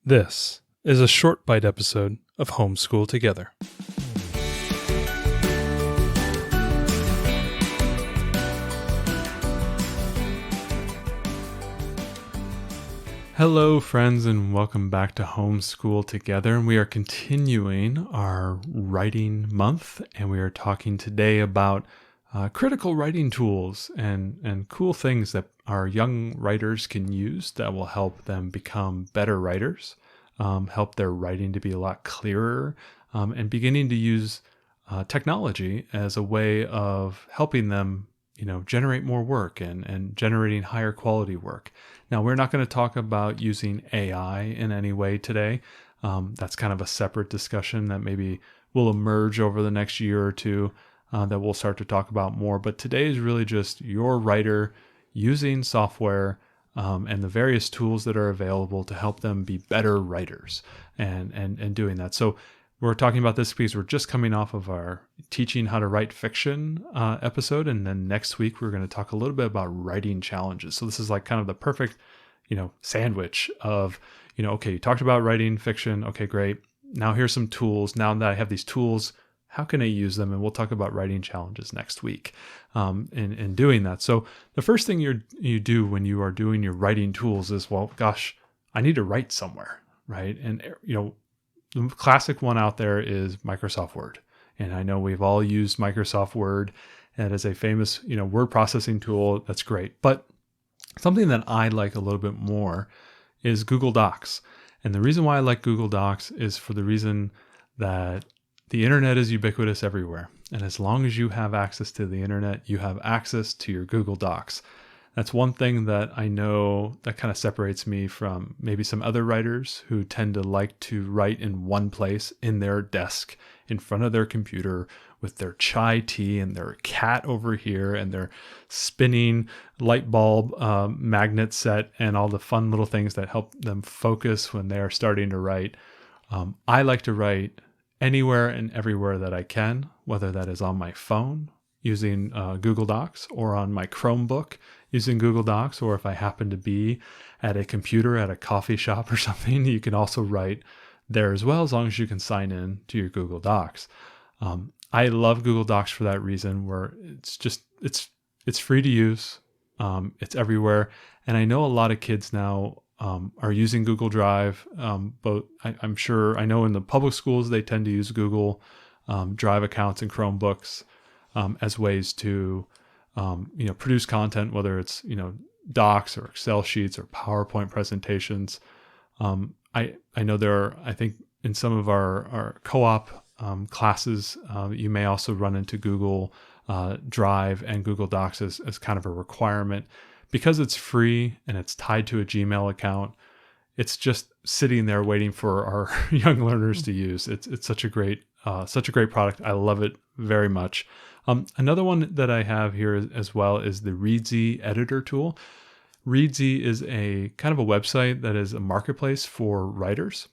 This is a short bite episode of Homeschool Together. Hello, friends, and welcome back to Homeschool Together. And we are continuing our writing month, and we are talking today about critical writing tools and cool things that our young writers can use that will help them become better writers, help their writing to be a lot clearer, and beginning to use technology as a way of helping them, generate more work and generating higher quality work. Now, we're not going to talk about using AI in any way today. That's kind of a separate discussion that maybe will emerge over the next year or two that we'll start to talk about more. But today is really just your writer using software and the various tools that are available to help them be better writers and doing that. So we're talking about this because we're just coming off of our teaching how to write fiction episode. And then next week, we're going to talk a little bit about writing challenges. So this is like kind of the perfect, sandwich of, okay, you talked about writing fiction. Okay, great. Now here's some tools. Now that I have these tools, how can I use them? And we'll talk about writing challenges next week in doing that. So the first thing you do when you are doing your writing tools is, well, gosh, I need to write somewhere, right? And, the classic one out there is Microsoft Word. And I know we've all used Microsoft Word. And it is a famous, word processing tool. That's great. But something that I like a little bit more is Google Docs. And the reason why I like Google Docs is for the reason that the internet is ubiquitous everywhere. And as long as you have access to the internet, you have access to your Google Docs. That's one thing that I know that kind of separates me from maybe some other writers who tend to like to write in one place in their desk in front of their computer with their chai tea and their cat over here and their spinning light bulb magnet set and all the fun little things that help them focus when they are starting to write. I like to write anywhere and everywhere that I can, whether that is on my phone using Google Docs or on my Chromebook using Google Docs, or if I happen to be at a computer at a coffee shop or something, you can also write there as well, as long as you can sign in to your Google Docs. I love Google Docs for that reason, where it's free to use, it's everywhere, and I know a lot of kids now are using Google Drive. But I'm sure, I know in the public schools, they tend to use Google Drive accounts and Chromebooks as ways to, produce content, whether it's, docs or Excel sheets or PowerPoint presentations. I know there are, I think in some of our co-op classes, you may also run into Google Drive and Google Docs as kind of a requirement. Because it's free and it's tied to a Gmail account, it's just sitting there waiting for our young learners to use. It's such a great product. I love it very much. Another one that I have here as well is the Reedsy editor tool. Reedsy is a kind of a website that is a marketplace for writers.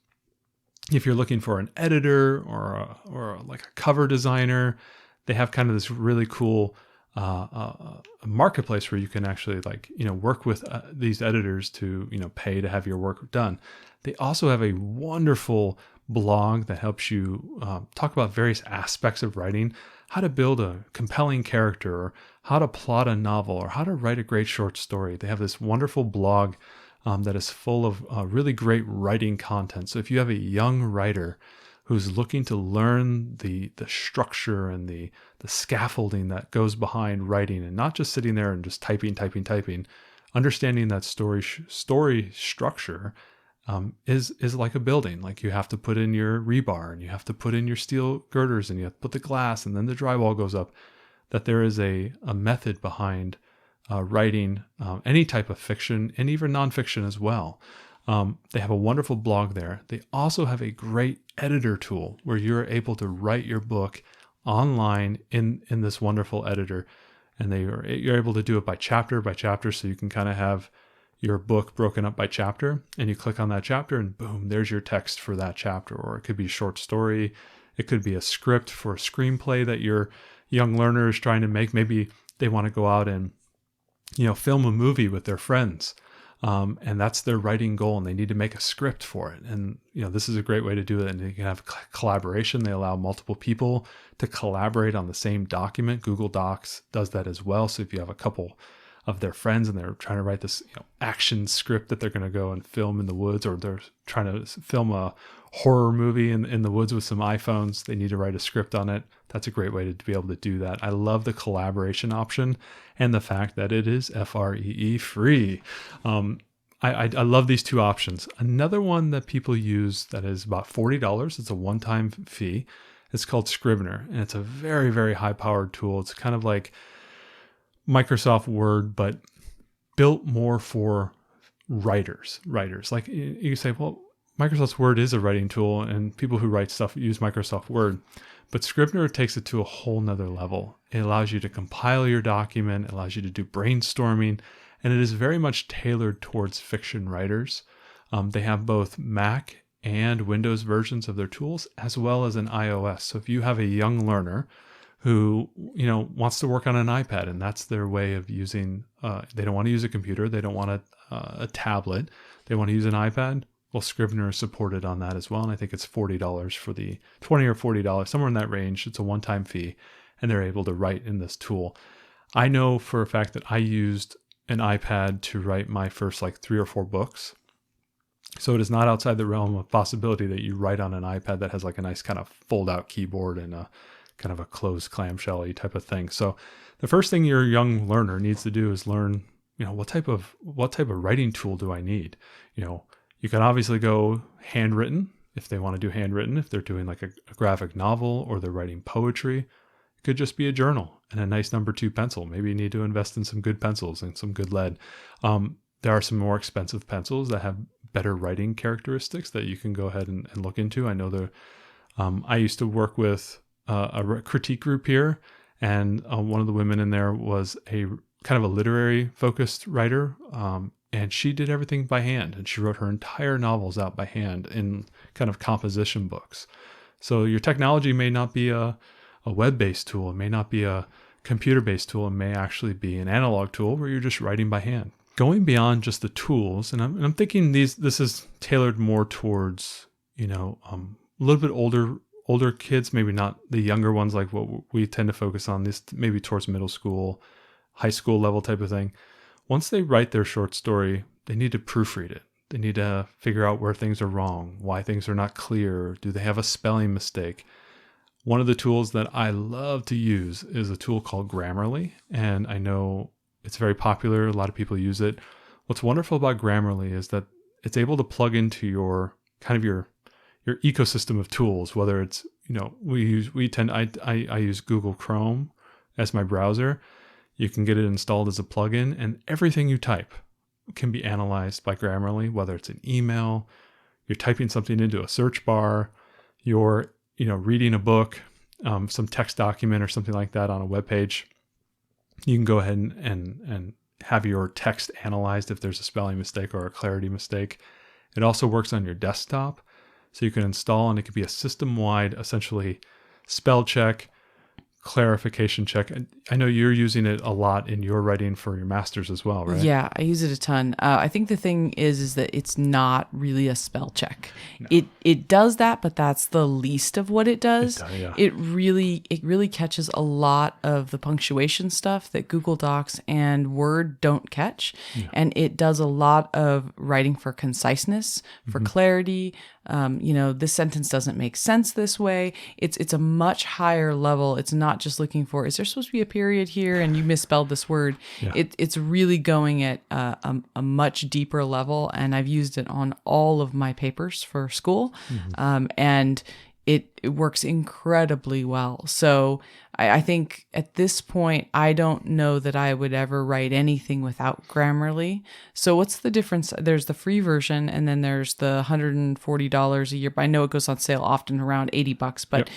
If you're looking for an editor or like a cover designer, they have kind of this really cool a marketplace where you can actually work with these editors to pay to have your work done. They also have a wonderful blog that helps you talk about various aspects of writing, how to build a compelling character, or how to plot a novel, or how to write a great short story. They have this wonderful blog that is full of really great writing content. So if you have a young writer who's looking to learn the structure and the scaffolding that goes behind writing, and not just sitting there and just typing, understanding that story structure is like a building. Like, you have to put in your rebar, and you have to put in your steel girders, and you have to put the glass, and then the drywall goes up. That there is a method behind writing any type of fiction and even nonfiction as well. They have a wonderful blog there. They also have a great editor tool where you're able to write your book online in this wonderful editor. And you're able to do it by chapter, so you can kind of have your book broken up by chapter, and you click on that chapter and boom, there's your text for that chapter. Or it could be a short story. It could be a script for a screenplay that your young learner is trying to make. Maybe they want to go out and, film a movie with their friends. and that's their writing goal, and they need to make a script for it. And this is a great way to do it. And you can have collaboration. They allow multiple people to collaborate on the same document. Google Docs does that as well. So if you have a couple of their friends and they're trying to write this action script that they're going to go and film in the woods, or they're trying to film a horror movie in the woods with some iPhones, they need to write a script on it. That's a great way to be able to do that. I love the collaboration and the fact that it is free. I love these two options. Another one that people use that is about $40. It's a one-time fee. It's called Scrivener, and it's a very, very high-powered tool. It's kind of like Microsoft Word, but built more for writers. Like you say, well, Microsoft Word is a writing tool, and people who write stuff use Microsoft Word. But Scrivener takes it to a whole nother level. It allows you to compile your document, it allows you to do brainstorming, and it is very much tailored towards fiction writers. They have both Mac and Windows versions of their tools, as well as an iOS. So if you have a young learner who wants to work on an iPad, and that's their way of using, they don't want to use a computer, they don't want a tablet, they want to use an iPad. Well, Scrivener is supported on that as well, and I think it's $40 for the $20 or $40, somewhere in that range. It's a one-time fee, and they're able to write in this tool. I know for a fact that I used an iPad to write my first 3 or 4 books. So it is not outside the realm of possibility that you write on an iPad that has a nice kind of fold-out keyboard and a kind of a closed clamshell-y type of thing. So the first thing your young learner needs to do is learn, what type of writing tool do I need? You can obviously go handwritten if they want to do handwritten, if they're doing a graphic novel or they're writing poetry. It could just be a journal and a nice number 2 pencil. Maybe you need to invest in some good pencils and some good lead. There are some more expensive pencils that have better writing characteristics that you can go ahead and look into. I know I used to work with a critique group here, and one of the women in there was a kind of a literary focused writer. And she did everything by hand, and she wrote her entire novels out by hand in kind of composition books. So your technology may not be a web-based tool. It may not be a computer-based tool. It may actually be an analog tool where you're just writing by hand. Going beyond just the tools, and I'm thinking this is tailored more towards, a little bit older kids, maybe not the younger ones like what we tend to focus on, this maybe towards middle school, high school level type of thing. Once they write their short story, they need to proofread it. They need to figure out where things are wrong, why things are not clear. Do they have a spelling mistake? One of the tools that I love to use is a tool called Grammarly, and I know it's very popular. A lot of people use it. What's wonderful about Grammarly is that it's able to plug into your ecosystem of tools, whether it's, I use Google Chrome as my browser. You can get it installed as a plugin, and everything you type can be analyzed by Grammarly, whether it's an email, you're typing something into a search bar, you're reading a book, some text document or something like that on a web page. You can go ahead and have your text analyzed if there's a spelling mistake or a clarity mistake. It also works on your desktop, so you can install, and it could be a system-wide, essentially, spell check, clarification check. I know you're using it a lot in your writing for your master's as well, right? Yeah, I use it a ton. I think the thing is that it's not really a spell check. No. It does that, but that's the least of what it does. Yeah. It really catches a lot of the punctuation stuff that Google Docs and Word don't catch. Yeah. And it does a lot of writing for conciseness, for clarity. This sentence doesn't make sense this way. It's a much higher level. It's not just looking for, is there supposed to be a period here and you misspelled this word? Yeah. It's really going at a much deeper level, and I've used it on all of my papers for school, and it works incredibly well. So I think at this point, I don't know that I would ever write anything without Grammarly. So what's the difference? There's the free version, and then there's the $140 a year. I know it goes on sale often around $80, but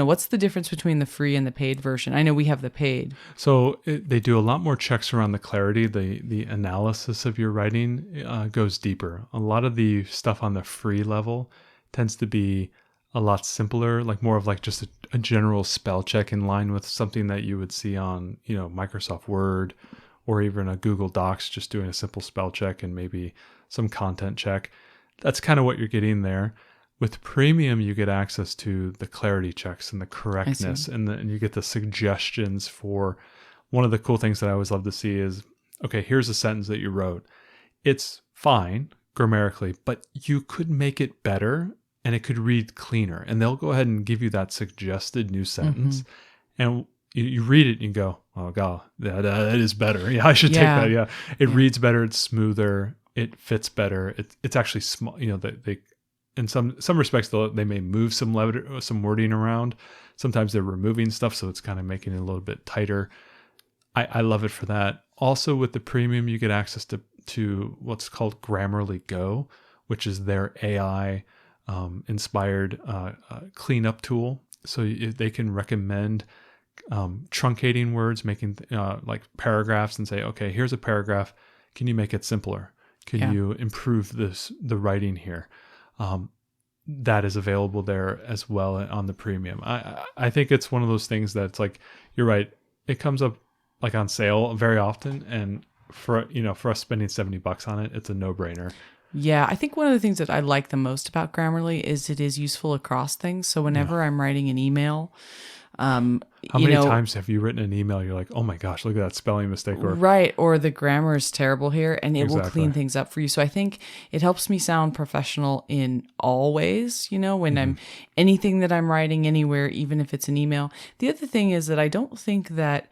what's the difference between the free and the paid version? I know we have the paid. So they do a lot more checks around the clarity. The analysis of your writing goes deeper. A lot of the stuff on the free level tends to be a lot simpler, more of just a general spell check in line with something that you would see on, Microsoft Word or even a Google Docs, just doing a simple spell check and maybe some content check. That's kind of what you're getting there. With Premium, you get access to the clarity checks and the correctness, and you get the suggestions for. One of the cool things that I always love to see is, okay, here's a sentence that you wrote. It's fine grammatically, but you could make it better and it could read cleaner. And they'll go ahead and give you that suggested new sentence. And you read it and you go, oh God, that is better. Yeah, I should take that. Yeah. It reads better. It's smoother. It fits better. It's actually small. They in some respects, they may move some wording around. Sometimes they're removing stuff. So it's kind of making it a little bit tighter. I love it for that. Also with the Premium, you get access to what's called Grammarly Go, which is their AI inspired cleanup tool. So they can recommend truncating words, making like paragraphs, and say, okay, here's a paragraph. Can you make it simpler? Can you improve the writing here? That is available there as well on the Premium. I think it's one of those things that's like, you're right. It comes up like on sale very often, and for us spending $70 on it, it's a no-brainer. Yeah, I think one of the things that I like the most about Grammarly is it is useful across things. So whenever I'm writing an email, how many times have you written an email? You're like, oh my gosh, look at that spelling mistake, or the grammar is terrible here, and it will clean things up for you. So I think it helps me sound professional in all ways. When I'm anything that I'm writing anywhere, even if it's an email. The other thing is that I don't think that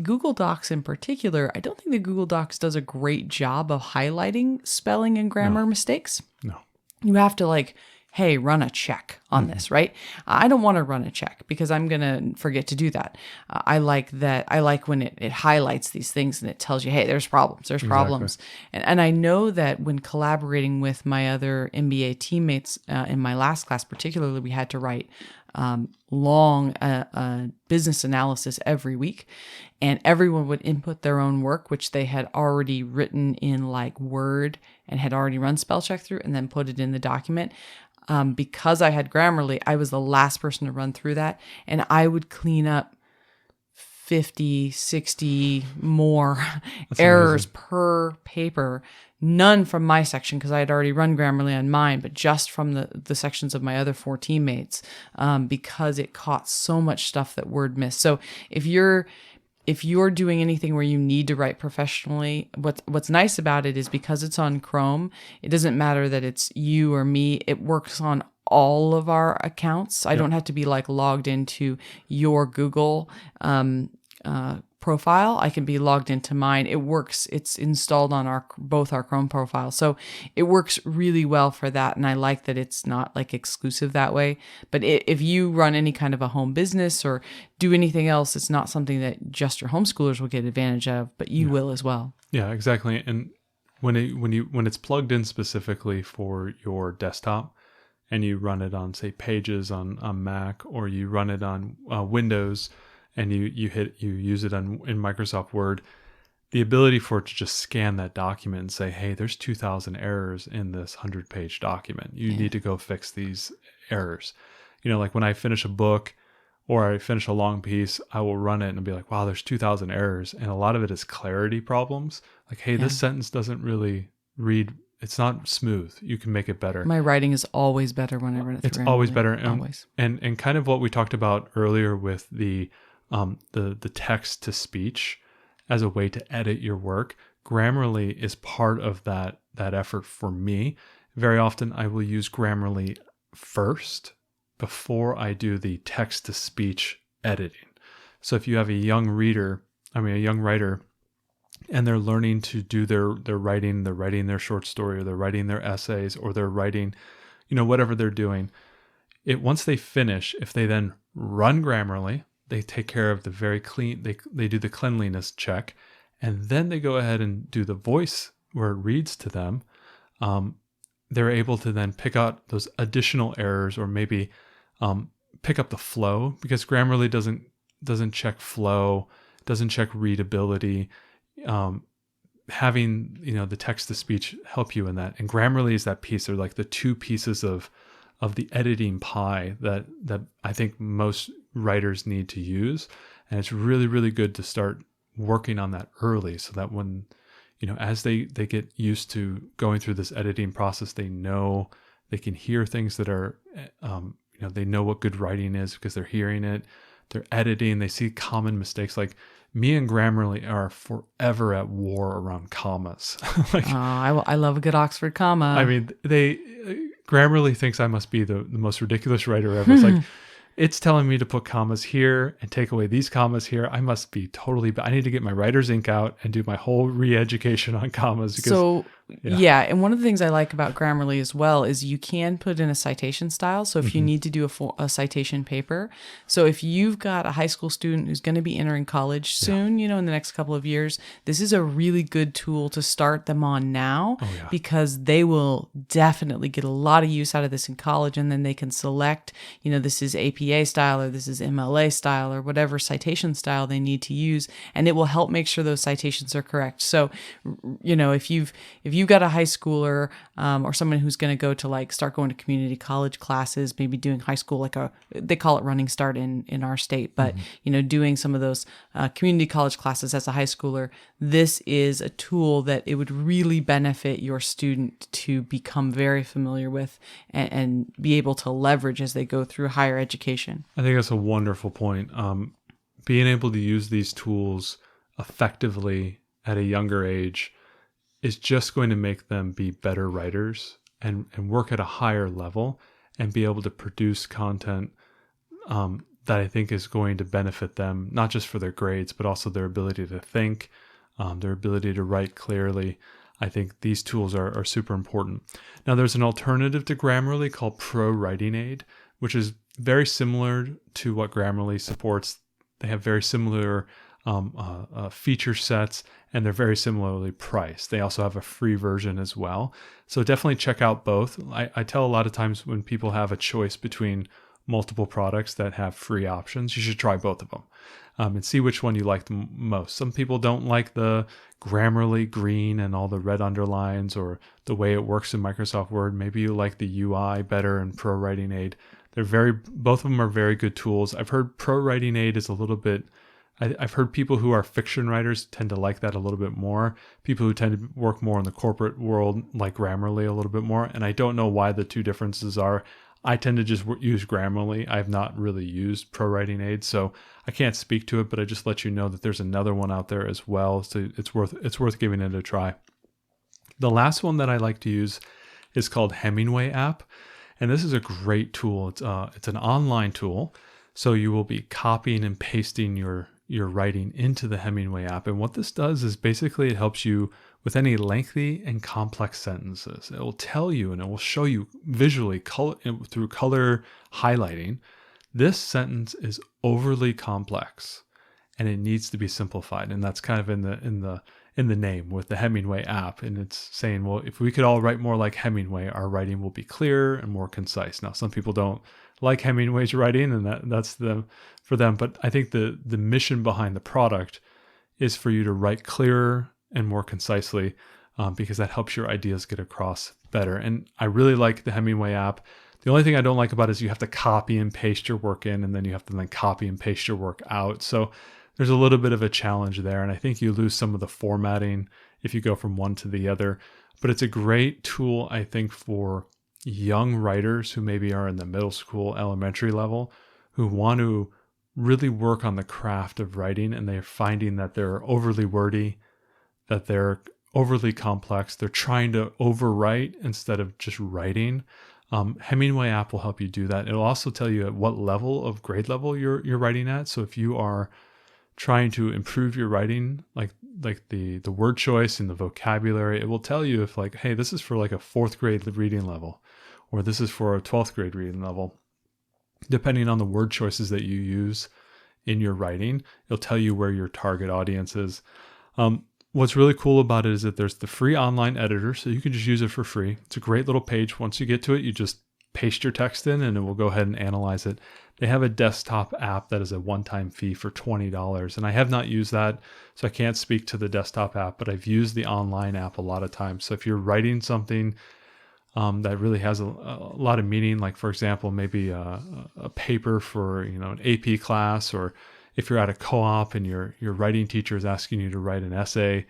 Google Docs in particular, I don't think that Google Docs does a great job of highlighting spelling and grammar mistakes. No. You have to hey, run a check on this, right? I don't want to run a check because I'm going to forget to do that. I like when it highlights these things and it tells you, hey, there's problems. And I know that when collaborating with my other MBA teammates in my last class, particularly, we had to write long business analysis every week, and everyone would input their own work, which they had already written in Word and had already run spell check through, and then put it in the document. Because I had Grammarly, I was the last person to run through that, and I would clean up 50, 60 more errors per paper. None from my section because I had already run Grammarly on mine, but just from the sections of my other 4 teammates, because it caught so much stuff that Word missed. So if you're doing anything where you need to write professionally, what's nice about it is because it's on Chrome, it doesn't matter that it's you or me. It works on all of our accounts. I don't have to be logged into your Google profile. I can be logged into mine. It works. It's installed on both our Chrome profiles. So it works really well for that. And I like that it's not exclusive that way. But if you run any kind of a home business or do anything else, it's not something that just your homeschoolers will get advantage of, but you will as well. Yeah, exactly. And when it's plugged in specifically for your desktop and you run it on, say, Pages on Mac, or you run it on Windows, and you use it in Microsoft Word, the ability for it to just scan that document and say, hey, there's 2,000 errors in this 100-page document. You need to go fix these errors. When I finish a book or I finish a long piece, I will run it and be like, wow, there's 2,000 errors. And a lot of it is clarity problems. Hey, this sentence doesn't really read. It's not smooth. You can make it better. My writing is always better when I run it through. It's always better. Always. And kind of what we talked about earlier with the text to speech as a way to edit your work. Grammarly is part of that effort for me. Very often I will use Grammarly first before I do the text to speech editing. So if you have a young writer, and they're learning to do their writing, they're writing their short story, or they're writing their essays, or they're writing, whatever they're doing, once they finish, if they then run Grammarly, they take care of the very clean, they do the cleanliness check, and then they go ahead and do the voice where it reads to them. They're able to then pick out those additional errors, or maybe pick up the flow, because Grammarly doesn't check flow, doesn't check readability. Having the text to speech help you in that, and Grammarly is that piece. They're like the 2 pieces of the editing pie that I think most writers need to use. And it's really, really good to start working on that early so that when, as they get used to going through this editing process, they know they can hear things that are, they know what good writing is because they're hearing it. They're editing. They see common mistakes. Like me and Grammarly are forever at war around commas. I love a good Oxford comma. I mean, Grammarly thinks I must be the most ridiculous writer ever. It's like, it's telling me to put commas here and take away these commas here. I must be I need to get my writer's ink out and do my whole re-education on commas. Because, yeah. And one of the things I like about Grammarly as well is you can put in a citation style. So if you need to do a citation paper, so if you've got a high school student who's going to be entering college soon, in the next couple of years, this is a really good tool to start them on now because they will definitely get a lot of use out of this in college. And then they can select, this is APA style or this is MLA style or whatever citation style they need to use. And it will help make sure those citations are correct. So, if you've got a high schooler or someone who's going to go to start going to community college classes, maybe doing high school, they call it Running Start in our state, but doing some of those community college classes as a high schooler, this is a tool that it would really benefit your student to become very familiar with and be able to leverage as they go through higher education. I think that's a wonderful point. Being able to use these tools effectively at a younger age is just going to make them be better writers and work at a higher level and be able to produce content that I think is going to benefit them, not just for their grades, but also their ability to think, their ability to write clearly. I think these tools are super important. Now, there's an alternative to Grammarly called Pro Writing Aid, which is very similar to what Grammarly supports. They have very similar feature sets, and they're very similarly priced. They also have a free version as well. So definitely check out both. I tell a lot of times when people have a choice between multiple products that have free options, you should try both of them and see which one you like the most. Some people don't like the Grammarly green and all the red underlines or the way it works in Microsoft Word. Maybe you like the UI better in Pro Writing Aid. Both of them are very good tools. I've heard Pro Writing Aid is a little bit, I've heard people who are fiction writers tend to like that a little bit more. People who tend to work more in the corporate world like Grammarly a little bit more. And I don't know why the two differences are. I tend to just use Grammarly. I've not really used Pro Writing Aid, so I can't speak to it, but I just let you know that there's another one out there as well. So it's worth giving it a try. The last one that I like to use is called Hemingway app. And this is a great tool. It's an online tool. So you will be copying and pasting your writing into the Hemingway app. And what this does is basically it helps you with any lengthy and complex sentences. It will tell you and it will show you visually through color highlighting. This sentence is overly complex and it needs to be simplified. And that's kind of in the name with the Hemingway app. And it's saying, well, if we could all write more like Hemingway, our writing will be clearer and more concise. Now, some people don't like Hemingway's writing, and that's for them. But I think the mission behind the product is for you to write clearer and more concisely, because that helps your ideas get across better. And I really like the Hemingway app. The only thing I don't like about it is you have to copy and paste your work in, and then you have to then copy and paste your work out. So there's a little bit of a challenge there. And I think you lose some of the formatting if you go from one to the other. But it's a great tool, I think, for young writers who maybe are in the middle school, elementary level, who want to really work on the craft of writing, and they're finding that they're overly wordy, that they're overly complex. They're trying to overwrite instead of just writing. Hemingway app will help you do that. It'll also tell you at what level of grade level you're writing at. So if you are trying to improve your writing, like the word choice and the vocabulary, it will tell you if hey, this is for a 4th grade reading level, or this is for a 12th grade reading level. Depending on the word choices that you use in your writing, it'll tell you where your target audience is. What's really cool about it is that there's the free online editor, so you can just use it for free. It's a great little page. Once you get to it, you just paste your text in and it will go ahead and analyze it. They have a desktop app that is a one-time fee for $20. And I have not used that, so I can't speak to the desktop app, but I've used the online app a lot of times. So if you're writing something that really has a lot of meaning, like for example, maybe a paper for an AP class, or if you're at a co-op and your writing teacher is asking you to write an essay,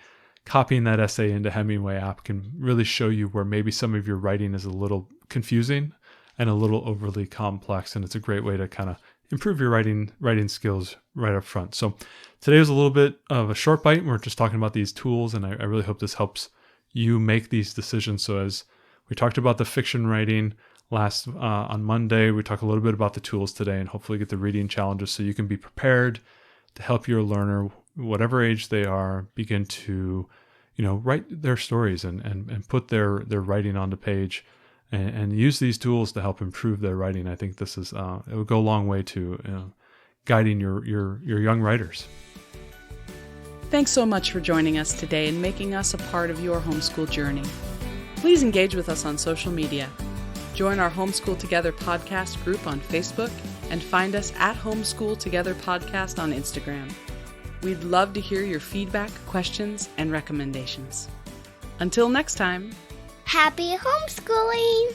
copying that essay into Hemingway app can really show you where maybe some of your writing is a little confusing and a little overly complex. And it's a great way to kind of improve your writing skills right up front. So today was a little bit of a short bite. We're just talking about these tools, and I really hope this helps you make these decisions. So as we talked about the fiction writing on Monday, we talked a little bit about the tools today, and hopefully get the reading challenges so you can be prepared to help your learner, whatever age they are, begin to, write their stories and put their writing on the page, and use these tools to help improve their writing. I think this is it will go a long way to guiding your young writers. Thanks so much for joining us today and making us a part of your homeschool journey. Please engage with us on social media. Join our Homeschool Together podcast group on Facebook and find us at Homeschool Together Podcast on Instagram. We'd love to hear your feedback, questions, and recommendations. Until next time, happy homeschooling!